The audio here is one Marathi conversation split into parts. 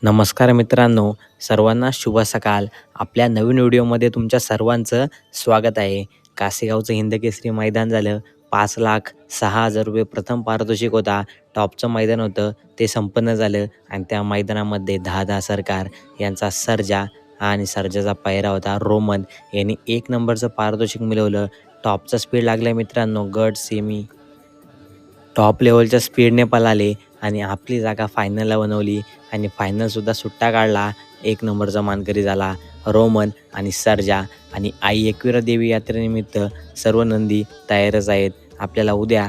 नमस्कार मित्रांनो, सर्वांना शुभ सकाळ. आपल्या नवीन व्हिडिओमध्ये तुमच्या सर्वांचं स्वागत आहे. कासेगावचं हिंदकेसरी मैदान झालं. 5,06,000 रुपये प्रथम पारितोषिक होता. टॉपचं मैदान होतं, ते संपन्न झालं आणि त्या मैदानामध्ये दादा सरकार यांचा सर्जा आणि सर्जाचा पायरा होता रोमन यांनी 1 नंबरचं पारितोषिक मिळवलं. टॉपचा स्पीड लागला मित्रांनो. गट सेमी टॉप लेवलच्या स्पीडने पळाले आणि आपली जागा फायनलला बनवली आणि फायनलसुद्धा सुट्टा काढला. 1 नंबरचा मानकरी झाला रोमन आणि सर्जा. आणि आई एकविरा देवी यात्रेनिमित्त सर्व नंदी तयारच आहेत. आपल्याला उद्या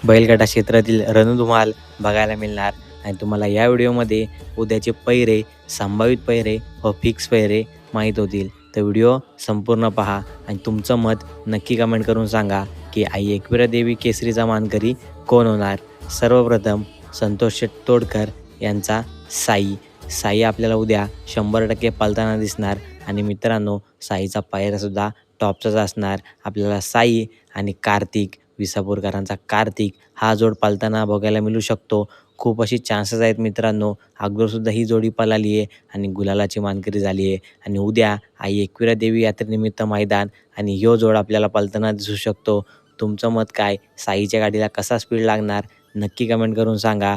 बैलगाडा क्षेत्रातील रणधुमाळ बघायला मिळणार आणि तुम्हाला या व्हिडिओमध्ये उद्याचे पैरे, संभावित पैरे व फिक्स पैरे माहीत होतील. तर व्हिडिओ संपूर्ण पहा आणि तुमचं मत नक्की कमेंट करून सांगा की आई एकविरा देवी केसरीचा मानकरी कोण होणार. सर्वप्रथम संतोष तोडकर यांचा साई आपल्याला उद्या 100% पळताना दिसणार. आणि मित्रांनो, साईचा पायरासुद्धा टॉपचाच असणार. आपल्याला साई आणि कार्तिक विसापूरकरांचा कार्तिक हा जोड पळताना बघायला मिळू शकतो. खूप अशी चान्सेस आहेत मित्रांनो. अगोदरसुद्धा ही जोडी पळाली आहे आणि गुलालाची मानकरी झाली आहे. आणि उद्या आई एकविरा देवी यात्रेनिमित्त मैदान आणि ह्यो जोड आपल्याला पळताना दिसू शकतो. तुमचं मत काय? साईच्या गाडीला कसा स्पीड लागणार नक्की कमेंट करून सांगा.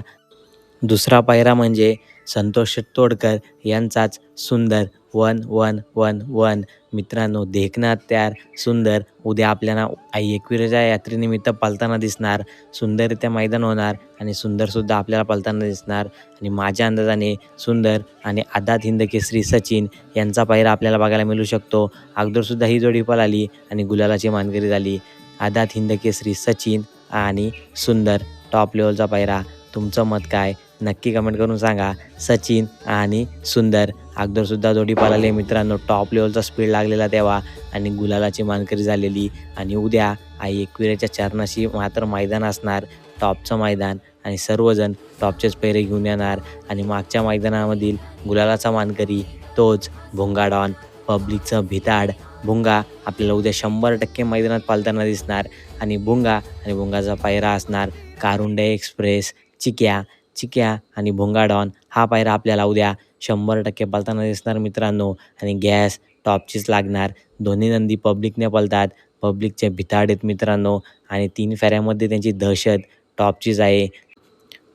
दुसरा पायरा म्हणजे संतोष तोडकर यांचाच सुंदर 1-1-1-1. मित्रांनो, देखना तयार सुंदर उद्या आपल्याला आई एकविराच्या यात्रेनिमित्त पळताना दिसणार. सुंदररित्या मैदान होणार आणि सुंदरसुद्धा आपल्याला पळताना दिसणार. आणि माझ्या अंदाजाने सुंदर आणि आदात हिंदकेसरी सचिन यांचा पायरा आपल्याला बघायला मिळू शकतो. अगोदरसुद्धा ही जोडी पळाली आणि गुलालाची मानकरी झाली. आदात हिंदकेसरी सचिन आणि सुंदर टॉप लेवलचा पायरा. तुमचं मत काय नक्की कमेंट करून सांगा. सचिन आणि सुंदर अगोदरसुद्धा जोडी पळाली मित्रांनो. टॉप लेवलचा स्पीड लागलेला तेव्हा आणि गुलालाची मानकरी झालेली. आणि उद्या आई एकविराच्या चरणाशी मात्र मैदान असणार, टॉपचं मैदान. आणि सर्वजण टॉपचेच पैरे घेऊन येणार. आणि मागच्या मैदानामधील गुलालाचा मानकरी तोच भुंगा डॉन, पब्लिकचं भिताड भुंगा आपल्याला उद्या 100% मैदानात पालताना दिसणार. आणि भुंगाचा पायरा असणार कारुंडे एक्सप्रेस, चिक्या आणि भुंगा डॉन हा पायरा आपल्याला उद्या 100% पळताना दिसणार मित्रांनो. आणि गॅस टॉपचीच लागणार. दोन्ही नंदी पब्लिकने पळतात, पब्लिकचे भिताड आहेत मित्रांनो. आणि 3 फेऱ्यामध्ये त्यांची दहशत टॉपचीच आहे.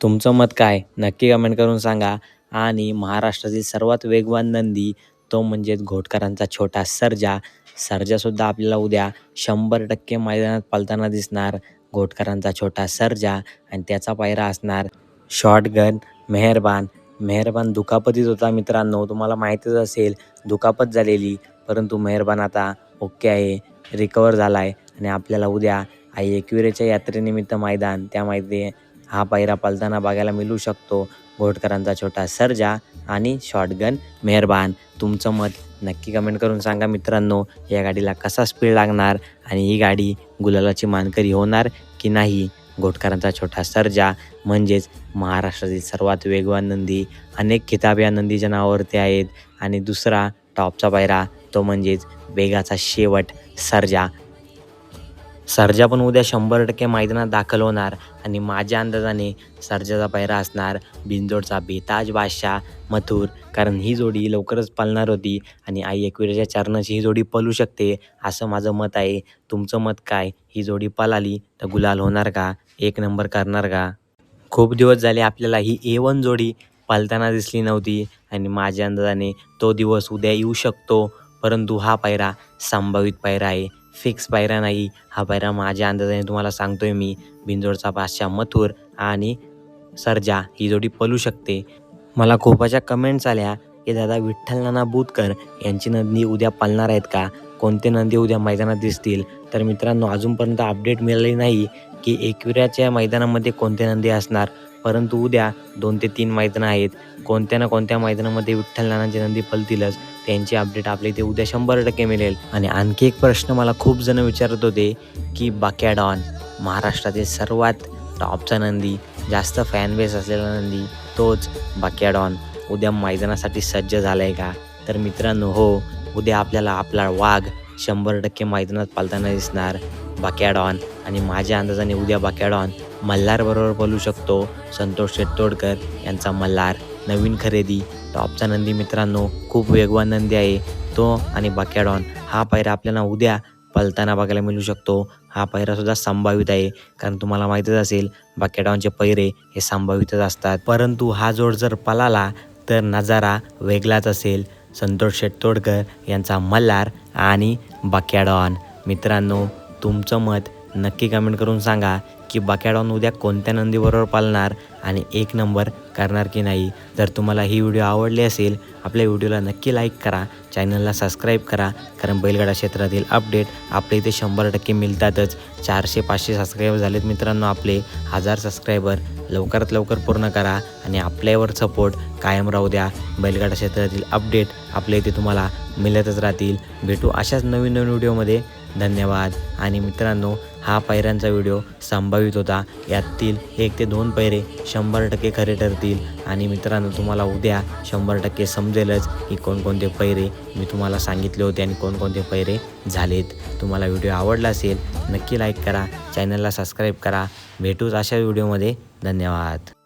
तुमचं मत काय नक्की कमेंट करून सांगा. आणि महाराष्ट्रातील सर्वात वेगवान नंदी तो म्हणजेच घोटकरांचा छोटा सर्जासुद्धा आपल्याला उद्या 100% मैदानात पळताना दिसणार. घोटकरांचा छोटा सर्जा आणि त्याचा पायरा असणार शॉटगन मेहरबान दुखापतीत होता मित्रांनो. तुम्हाला माहितीच असेल दुखापत झालेली, परंतु मेहरबान आता ओके आहे, रिकवर झाला आहे. आणि आपल्याला उद्या आई एकविरेच्या यात्रेनिमित्त मैदान त्यामध्ये हा पायरा पळताना बघायला मिळू शकतो. घोटकरांचा छोटा सर्जा आणि शॉटगन मेहरबान. तुमचं मत नक्की कमेंट करून सांगा मित्रांनो. या गाडीला कसा स्पीड लागणार आणि ही गाडी गुलालाची मानकरी होणार की नाही. घोटकरांचा छोटा सर्जा म्हणजेच महाराष्ट्रातील सर्वात वेगवान नंदी. अनेक खिताब या नंदीच्या नावावरती आहेत. आणि दुसरा टॉपचा पायरा तो म्हणजेच वेगाचा शेवट सर्जा पण उद्या 100% मैदानात दाखल होणार. आणि माझ्या अंदाजाने सर्जाचा पायरा असणार बिंजोडचा बेताज बादशाह मथुर, कारण ही जोडी लवकरच पळणार होती आणि आई एकविराच्या चरणाची ही जोडी पळू शकते असं माझं मत आहे. तुमचं मत काय? ही जोडी पळाली तर गुलाल होणार का, 1 नंबर करणार का? खूप दिवस झाले आपल्याला ही A1 जोडी पळताना दिसली नव्हती आणि माझ्या अंदाजाने तो दिवस उद्या येऊ शकतो. परंतु हा पायरा संभावित पायरा आहे, फिक्स पायरा नाही. हा पायरा माझ्या अंदाजाने तुम्हाला सांगतोय मी. बिंजोडचा बादशाह मथुर आणि सर्जा ही जोडी पळू शकते. मला खूप अशा कमेंट्स आल्या की दादा विठ्ठल नाना बुतकर यांची नंदी उद्या पळणार आहेत का, कोणते नंदी उद्या मैदानात दिसतील. तर मित्रांनो, अजूनपर्यंत अपडेट मिळाली नाही की एकविराच्या मैदानामध्ये कोणते नंदी असणार. परंतु उद्या 2 ते 3 मैदानं आहेत. कोणत्या ना कोणत्या मैदानामध्ये विठ्ठल नानांची नंदी पळतीलच. त्यांची अपडेट आपल्या इथे उद्या 100% मिळेल. आणि आणखी एक प्रश्न मला खूप जण विचारत होते की बाक्या डॉन, महाराष्ट्रातील सर्वात टॉपचा नंदी, जास्त फॅनबेस असलेला नंदी तोच बाक्या डॉन उद्या मैदानासाठी सज्ज झाला आहे का. तर मित्रांनो, हो, उद्या आपल्याला आपला वाघ 100% मैदानात पळताना दिसणार बाक्या डॉन. आणि माझ्या अंदाजाने उद्या बाक्या डॉन मल्हार बरोबर पळू शकतो. संतोष तोडकर यांचा मल्हार नवीन खरेदी टॉपचा नंदी मित्रांनो, खूप वेगवान नंदी आहे तो आणि बकॅडॉन हा पायरा आपल्याला उद्या पळताना बघायला मिळू शकतो. हा पायरासुद्धा संभावित आहे, कारण तुम्हाला माहीतच असेल बकॅडॉनचे पैरे हे संभावितच असतात. परंतु हा जोड जर पळाला तर नजारा वेगळाच असेल. संतोष शेट्टोडकर यांचा मल्हार आणि बकॅडॉन. मित्रांनो, तुमचं मत नक्की कमेंट करून सांगा की बकॅडॉन उद्या कोणत्या नंदीबरोबर पाळणार आणि 1 नंबर करणार की नाही. जर तुम्हाला ही व्हिडिओ आवडली असेल, आपल्या व्हिडिओला नक्की लाईक करा, चॅनलला सबस्क्राईब करा, कारण बैलगाडा क्षेत्रातील अपडेट आपल्या इथे 100% मिळतातच. 400-500 सबस्क्रायबर झालेत मित्रांनो आपले. 1000 सबस्क्रायबर लवकरात लवकर पूर्ण करा आणि आपल्यावर सपोर्ट कायम राहू द्या. बैलगाडा क्षेत्रातील अपडेट आपल्या इथे तुम्हाला मिळतच राहतील. भेटू अशाच नवीन नवीन व्हिडिओमध्ये. धन्यवाद. आणि मित्रांनो, हा पायऱ्यांचा व्हिडिओ संभावित होता. यातील 1 ते 2 पायरे 100% खरे ठरतील. आणि मित्रांनो, तुम्हाला उद्या 100% समजेलच की कोणकोणते पैरे मी तुम्हाला सांगितले होते आणि कोणकोणते पैरे झालेत. तुम्हाला व्हिडिओ आवडला असेल नक्की लाईक करा, चॅनलला सबस्क्राईब करा. भेटूच अशा व्हिडिओमध्ये. धन्यवाद.